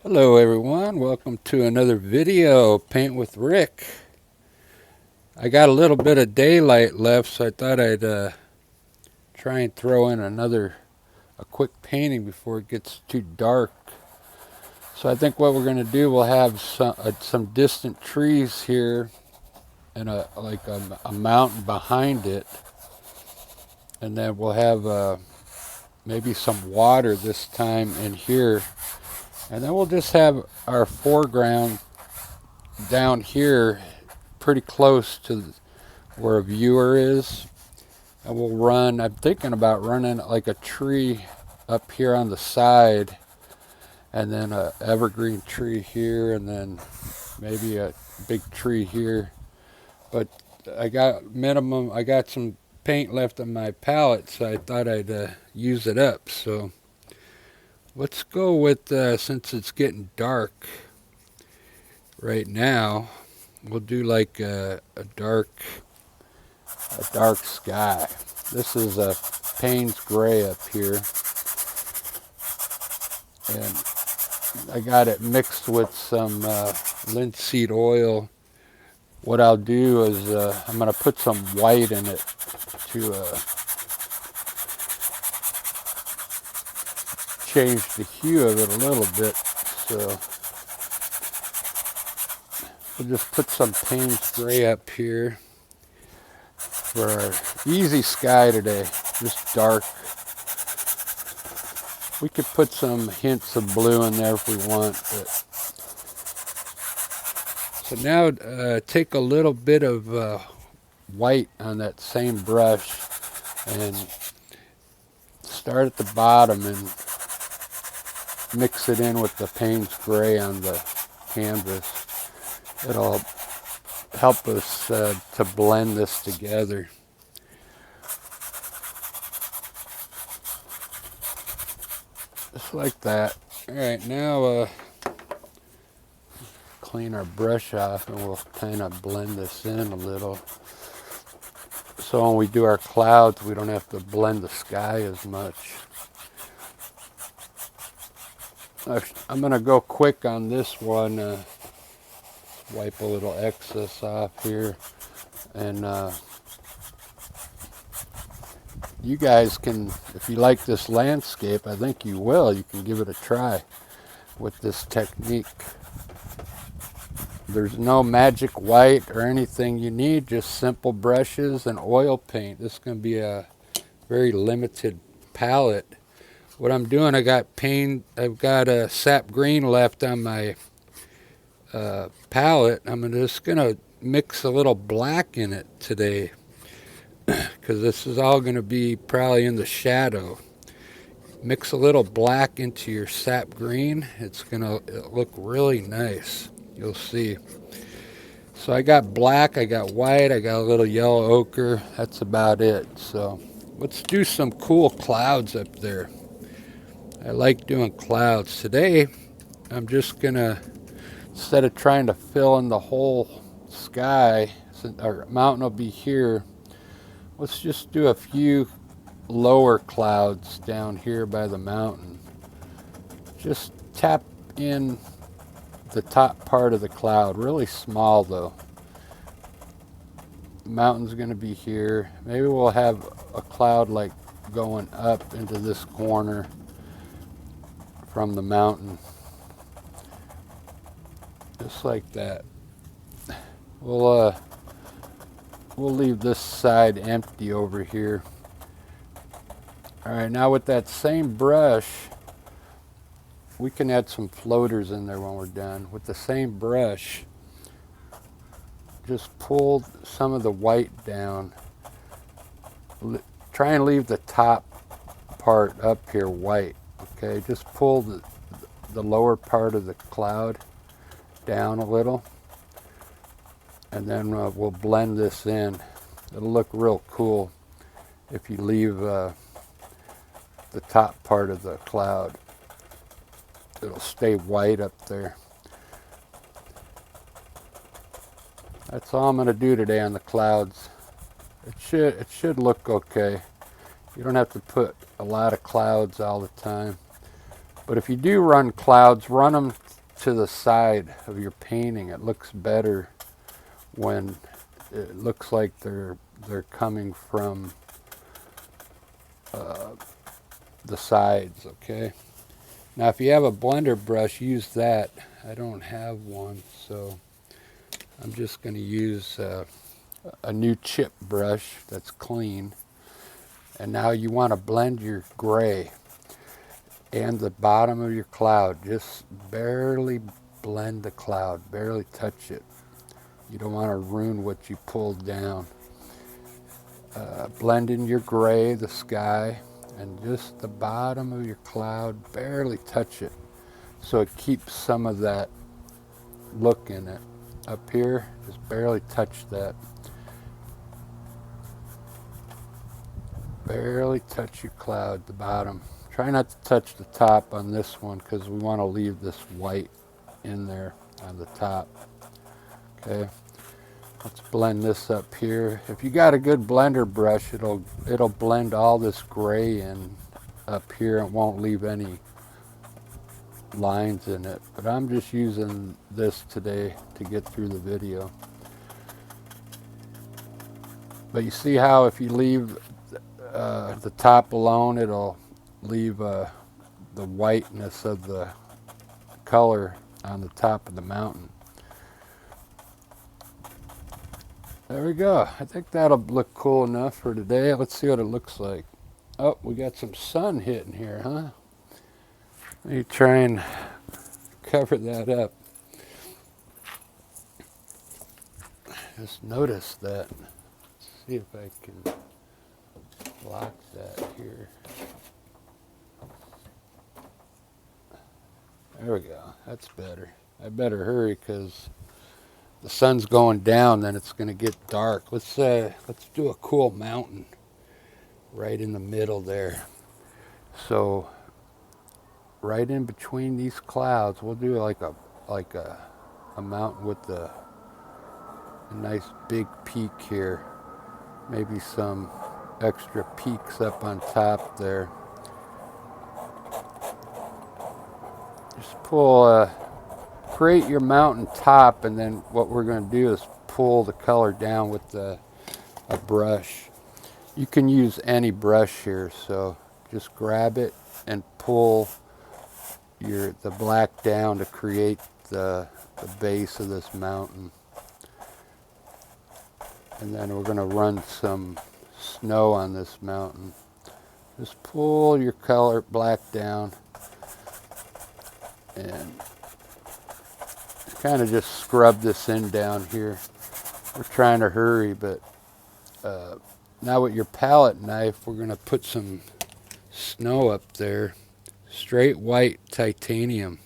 Hello everyone, welcome to another video, Paint with Rick. I got a little bit of daylight left, so I thought I'd try and throw in a quick painting before it gets too dark. So I think what we're going to do, we'll have some distant trees here and a mountain behind it. And then we'll have maybe some water this time in here. And then we'll just have our foreground down here pretty close to where a viewer is, and I'm thinking about running like a tree up here on the side, and then a evergreen tree here, and then maybe a big tree here. But I got some paint left on my palette, so I thought I'd use it up. So let's go with, since it's getting dark right now, we'll do like a dark sky. This is a Payne's gray up here, and I got it mixed with some linseed oil. What I'll do is I'm going to put some white in it to change the hue of it a little bit. So we'll just put some Payne's gray up here for our easy sky today, just dark. We could put some hints of blue in there if we want. So now take a little bit of white on that same brush and start at the bottom and mix it in with the Payne's gray on the canvas. It'll help us to blend this together. Just like that. Alright, now clean our brush off and we'll kind of blend this in a little. So when we do our clouds, we don't have to blend the sky as much. I'm going to go quick on this one. Wipe a little excess off here. And you guys can, if you like this landscape, I think you will, you can give it a try with this technique. There's no magic white or anything you need, just simple brushes and oil paint. This is going to be a very limited palette. What I'm doing, I've got a sap green left on my palette. I'm just going to mix a little black in it today, because this is all going to be probably in the shadow. Mix a little black into your sap green. It's going to look really nice. You'll see. So I got black, I got white, I got a little yellow ochre. That's about it. So let's do some cool clouds up there. I like doing clouds. Today, I'm just going to, instead of trying to fill in the whole sky, our mountain will be here, let's just do a few lower clouds down here by the mountain. Just tap in the top part of the cloud, really small though. The mountain's going to be here. Maybe we'll have a cloud like going up into this corner from the mountain. Just like that. We'll leave this side empty over here. Alright, now with that same brush, we can add some floaters in there when we're done. With the same brush, just pull some of the white down. Try and leave the top part up here white. Okay, just pull the lower part of the cloud down a little, and then we'll blend this in. It'll look real cool if you leave the top part of the cloud. It'll stay white up there. That's all I'm going to do today on the clouds. It should look okay. You don't have to put a lot of clouds all the time. But if you do run clouds, run them to the side of your painting. It looks better when it looks like they're coming from the sides, okay? Now if you have a blender brush, use that. I don't have one, so I'm just going to use a new chip brush that's clean. And now you want to blend your gray and the bottom of your cloud. Just barely blend the cloud, barely touch it. You don't want to ruin what you pulled down. Blend in your gray, the sky, and just the bottom of your cloud, barely touch it. So it keeps some of that look in it. Up here, just barely touch that. Barely touch your cloud, the bottom. Try not to touch the top on this one because we want to leave this white in there on the top. Okay, let's blend this up here. If you got a good blender brush, it'll blend all this gray in up here and won't leave any lines in it. But I'm just using this today to get through the video. But you see how if you leave the top alone, it'll leave the whiteness of the color on the top of the mountain. There we go. I think that'll look cool enough for today. Let's see what it looks like. Oh, we got some sun hitting here, huh? Let me try and cover that up. Just notice that. Let's see if I can block that here. There we go. That's better. I better hurry because the sun's going down, then it's going to get dark. Let's do a cool mountain right in the middle there. So right in between these clouds, we'll do like a mountain with a nice big peak here. Maybe some extra peaks up on top there. Just pull, create your mountain top, and then what we're going to do is pull the color down with a brush. You can use any brush here, so just grab it and pull the black down to create the base of this mountain. And then we're going to run some snow on this mountain. Just pull your color black down and kind of just scrub this in down here. We're trying to hurry, but now with your palette knife, we're going to put some snow up there. Straight white titanium.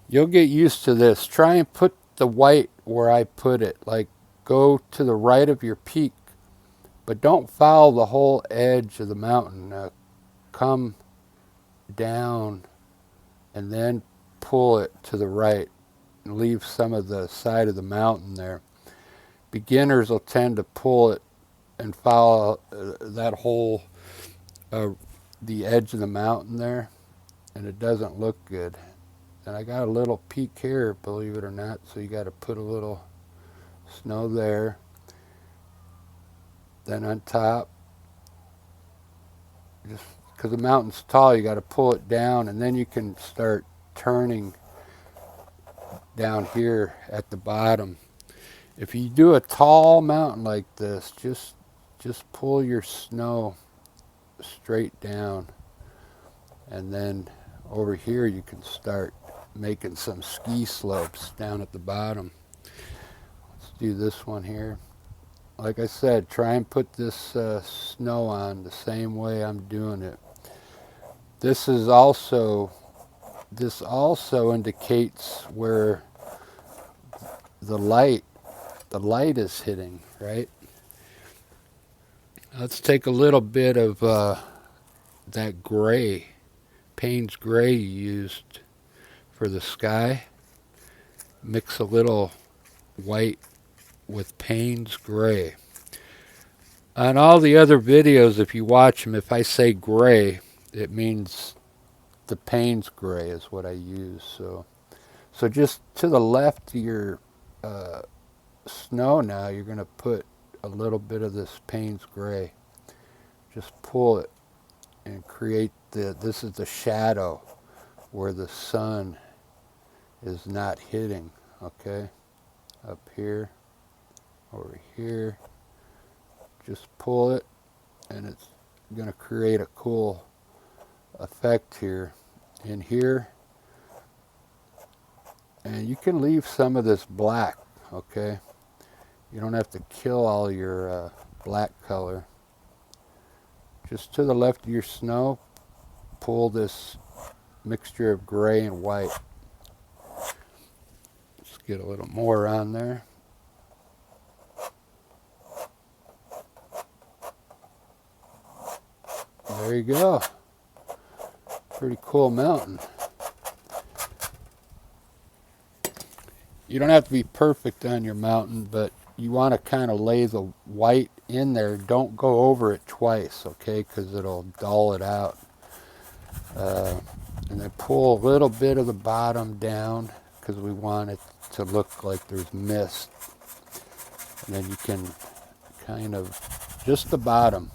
You'll get used to this. Try and put the white where I put it. Like, go to the right of your peak, but don't follow the whole edge of the mountain. Come down and then pull it to the right and leave some of the side of the mountain there. Beginners will tend to pull it and follow that whole the edge of the mountain there, and it doesn't look good. And I got a little peak here, believe it or not, so you got to put a little snow there. Then on top, just because the mountain's tall, you got to pull it down, and then you can start turning down here at the bottom. If you do a tall mountain like this, just pull your snow straight down, and then over here you can start making some ski slopes down at the bottom. Let's do this one here. Like I said, try and put this snow on the same way I'm doing it. This also indicates where the light is hitting, right? Let's take a little bit of that gray, Payne's gray you used for the sky. Mix a little white with Payne's gray. On all the other videos, if you watch them, if I say gray, it means the Payne's gray is what I use. So just to the left of your snow now, you're going to put a little bit of this Payne's gray. Just pull it and create this is the shadow where the sun is not hitting, okay? Up here, over here. Just pull it and it's going to create a cool effect here. In here, and you can leave some of this black, okay? You don't have to kill all your black color. Just to the left of your snow, pull this mixture of gray and white. Just get a little more on there. There you go. Pretty cool mountain. You don't have to be perfect on your mountain, but you want to kind of lay the white in there. Don't go over it twice, okay, because it'll dull it out. And then pull a little bit of the bottom down because we want it to look like there's mist. And then you can kind of, just the bottom.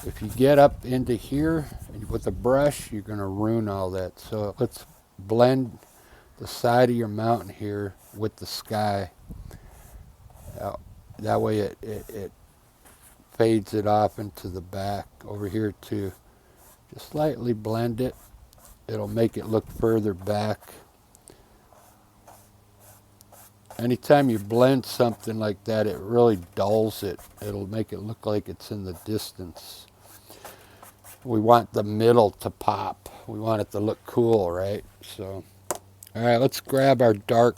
If you get up into here with a brush, you're going to ruin all that. So let's blend the side of your mountain here with the sky. That way it fades it off into the back. Over here too. Just lightly blend it. It'll make it look further back. Anytime you blend something like that, it really dulls it. It'll make it look like it's in the distance. We want the middle to pop. We want it to look cool, right? So, all right, let's grab our dark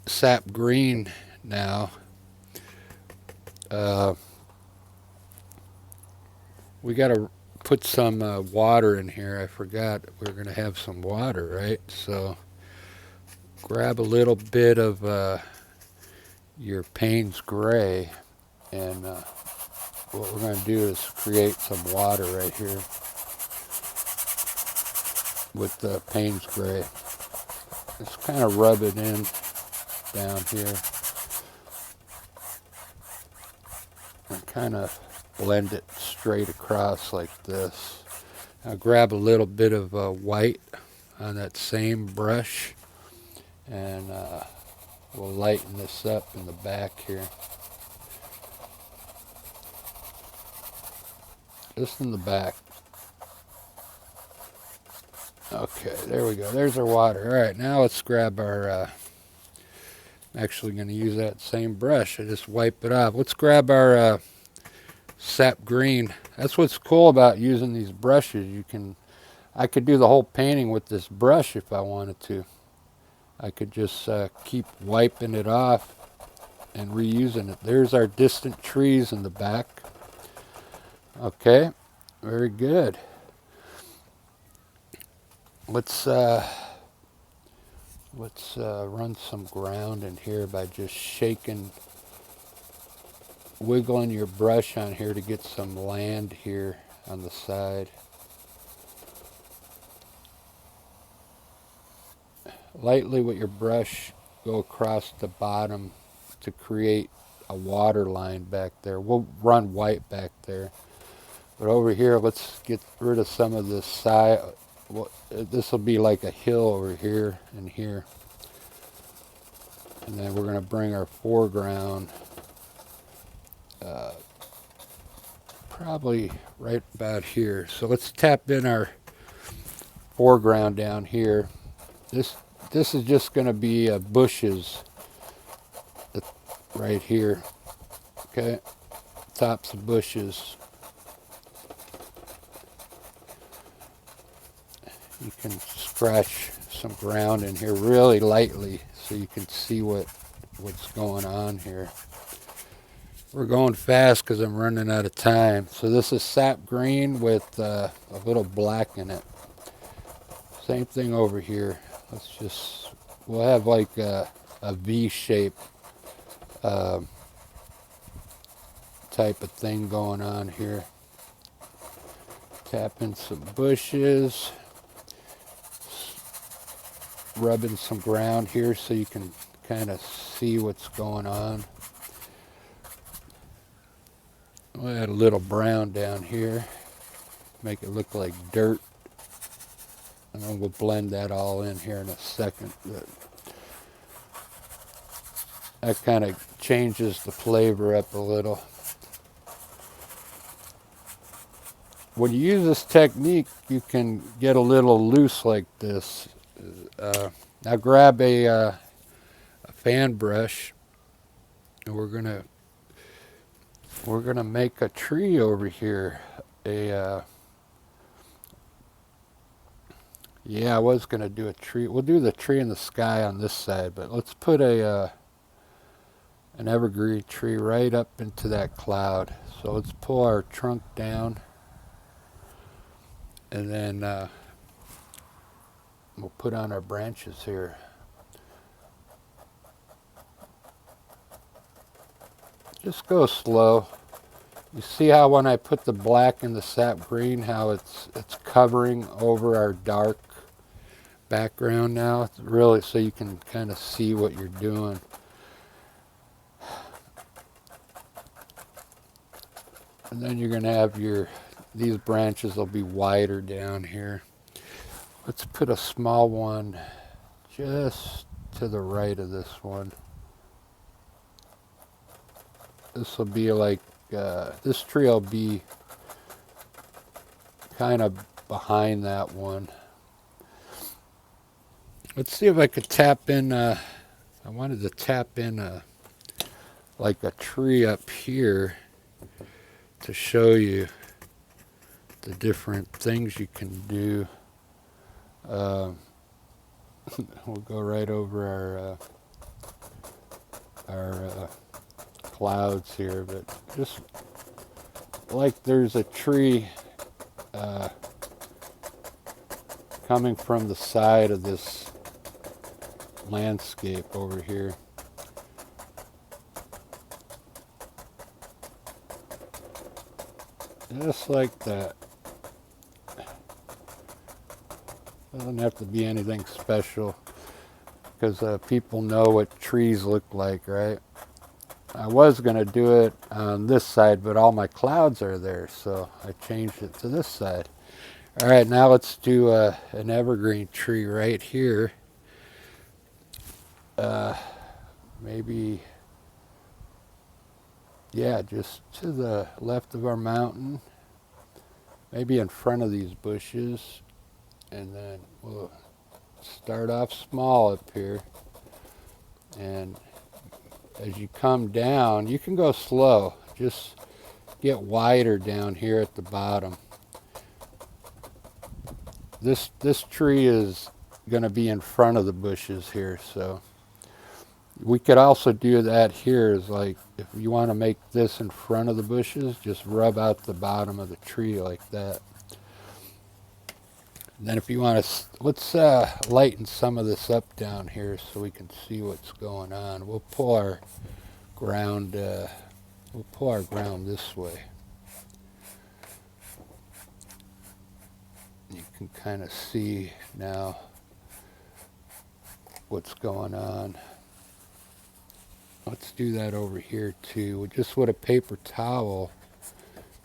sap green now. We got to put some water in here. I forgot we were going to have some water, right? So grab a little bit of your Payne's gray, and what we're going to do is create some water right here with the Payne's gray. Just kind of rub it in down here and kind of blend it straight across like this. Now grab a little bit of white on that same brush, and we'll lighten this up in the back here. Just in the back. Okay, there we go. There's our water. All right, now let's grab our, I'm actually going to use that same brush. I just wipe it off. Let's grab our sap green. That's what's cool about using these brushes. I could do the whole painting with this brush if I wanted to. I could just keep wiping it off and reusing it. There's our distant trees in the back. Okay, very good. Let's run some ground in here by just shaking, wiggling your brush on here to get some land here on the side. Lightly with your brush, go across the bottom to create a water line back there. We'll run white back there. But over here, let's get rid of some of this side. Well, this will be like a hill over here and here. And then we're going to bring our foreground probably right about here. So let's tap in our foreground down here. This is just going to be bushes right here. Okay, tops of bushes. You can scratch some ground in here really lightly so you can see what's going on here. We're going fast because I'm running out of time. So this is sap green with a little black in it. Same thing over here. We'll have like a V shape type of thing going on here. Tap in some bushes. rubbing some ground here so you can kind of see what's going on. We'll add a little brown down here, make it look like dirt, and then we'll blend that all in here in a second. But that kind of changes the flavor up a little. When you use this technique, you can get a little loose like this. Now grab a fan brush, and we're gonna make a tree over here. Yeah, I was gonna do a tree. We'll do the tree in the sky on this side, but let's put an evergreen tree right up into that cloud. So let's pull our trunk down, and then we'll put on our branches here. Just go slow. You see how when I put the black and the sap green, how it's covering over our dark background now? It's really so you can kind of see what you're doing. And then you're going to have these branches will be wider down here. Let's put a small one just to the right of this one. This will be like, this tree will be kind of behind that one. Let's see if I could tap in, I wanted to tap in like a tree up here to show you the different things you can do. We'll go right over our clouds here, but just like there's a tree coming from the side of this landscape over here. Just like that. Doesn't have to be anything special, because people know what trees look like, right? I was going to do it on this side, but all my clouds are there, so I changed it to this side. All right, now let's do an evergreen tree right here. Maybe, yeah, just to the left of our mountain, maybe in front of these bushes, and then we'll start off small up here, and as you come down, you can go slow, just get wider down here at the bottom. This tree is going to be in front of the bushes here, so we could also do that here. Is like if you want to make this in front of the bushes, just rub out the bottom of the tree like that. And then if you want to, let's lighten some of this up down here so we can see what's going on. We'll pull our ground this way. You can kind of see now what's going on. Let's do that over here too. Just with a paper towel,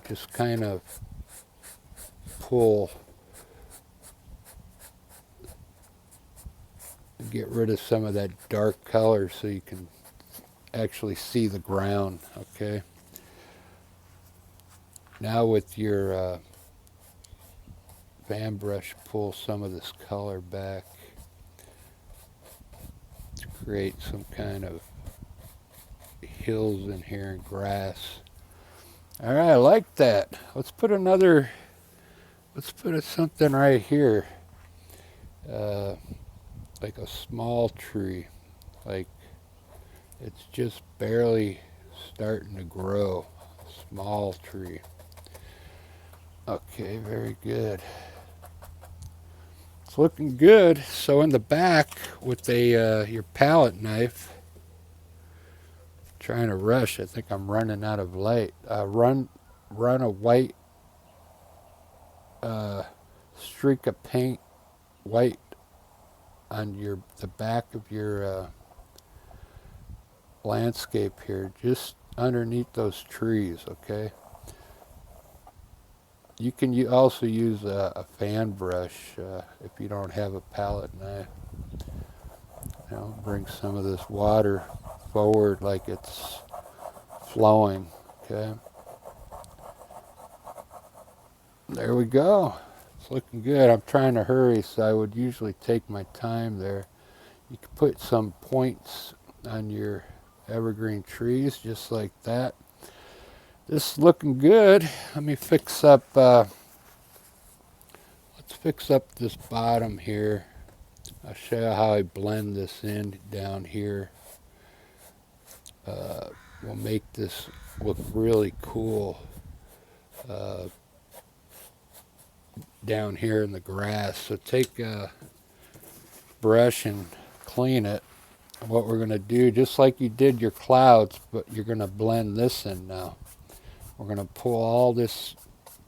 just kind of pull, get rid of some of that dark color so you can actually see the ground, okay? Now with your fan brush, pull some of this color back to create some kind of hills in here and grass. All right, I like that. Let's put something right here, like a small tree, like it's just barely starting to grow. Small tree. Okay, very good. It's looking good. So in the back with your palette knife, trying to rush. I think I'm running out of light. Run a white streak of paint, white on the back of your landscape here, just underneath those trees, okay? You can also use a fan brush if you don't have a palette knife. Bring some of this water forward like it's flowing, okay? There we go. It's looking good. I'm trying to hurry, so I would usually take my time there. You can put some points on your evergreen trees just like that. This is looking good. Let me fix up, let's fix up this bottom here. I'll show you how I blend this in down here. We'll make this look really cool down here in the grass. So take a brush and clean it. What we're going to do, just like you did your clouds, but you're going to blend this in now. We're going to pull all this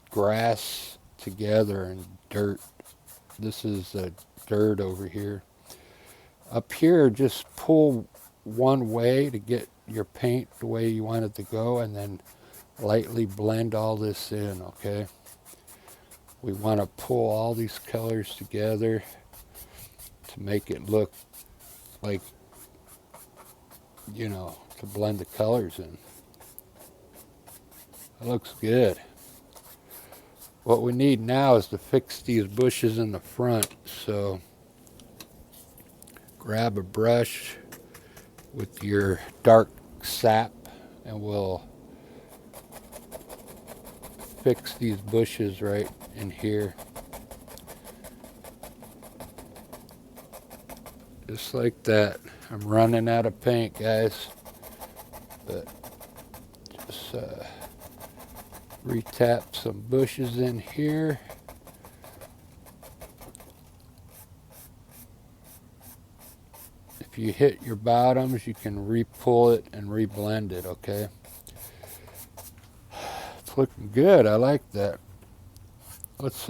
grass together and dirt. This is dirt over here. Up here, just pull one way to get your paint the way you want it to go, and then lightly blend all this in, okay? We want to pull all these colors together to make it look like, to blend the colors in. It looks good. What we need now is to fix these bushes in the front. So grab a brush with your dark sap and we'll fix these bushes right in here. Just like that. I'm running out of paint, guys. But just retap some bushes in here. If you hit your bottoms, you can re-pull it and re-blend it, okay? It's looking good. I like that. Let's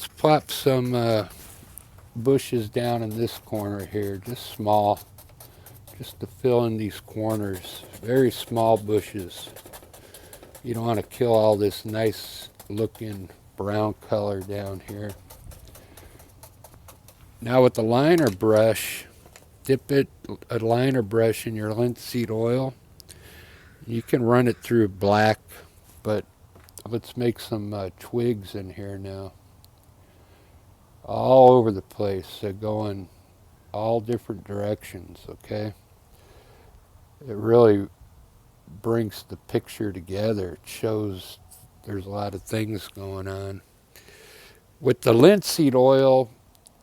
plop some bushes down in this corner here, just small, just to fill in these corners. Very small bushes. You don't want to kill all this nice looking brown color down here. Now with the liner brush, dip a liner brush in your linseed oil. You can run it through black, but let's make some twigs in here now. All over the place, going all different directions, okay? It really brings the picture together. It shows there's a lot of things going on. With the linseed oil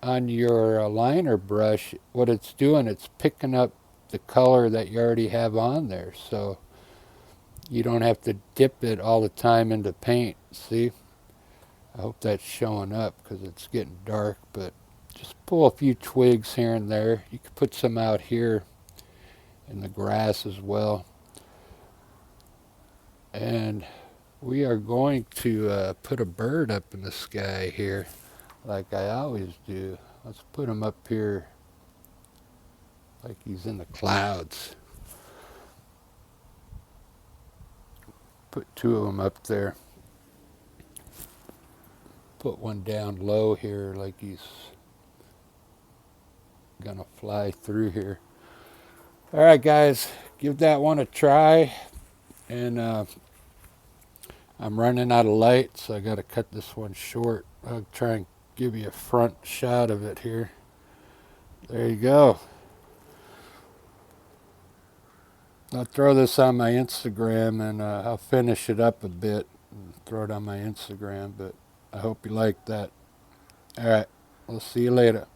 on your liner brush, what it's doing, it's picking up the color that you already have on there. So you don't have to dip it all the time into paint. See? I hope that's showing up because it's getting dark, but just pull a few twigs here and there. You could put some out here in the grass as well. And we are going to put a bird up in the sky here, like I always do. Let's put him up here like he's in the clouds. Put two of them up there. Put one down low here like he's gonna fly through here. All right, guys, give that one a try. And I'm running out of light, so I got to cut this one short. I'll try and give you a front shot of it here. There you go. I'll throw this on my Instagram, and I'll finish it up a bit and throw it on my Instagram, but I hope you like that. All right, we'll see you later.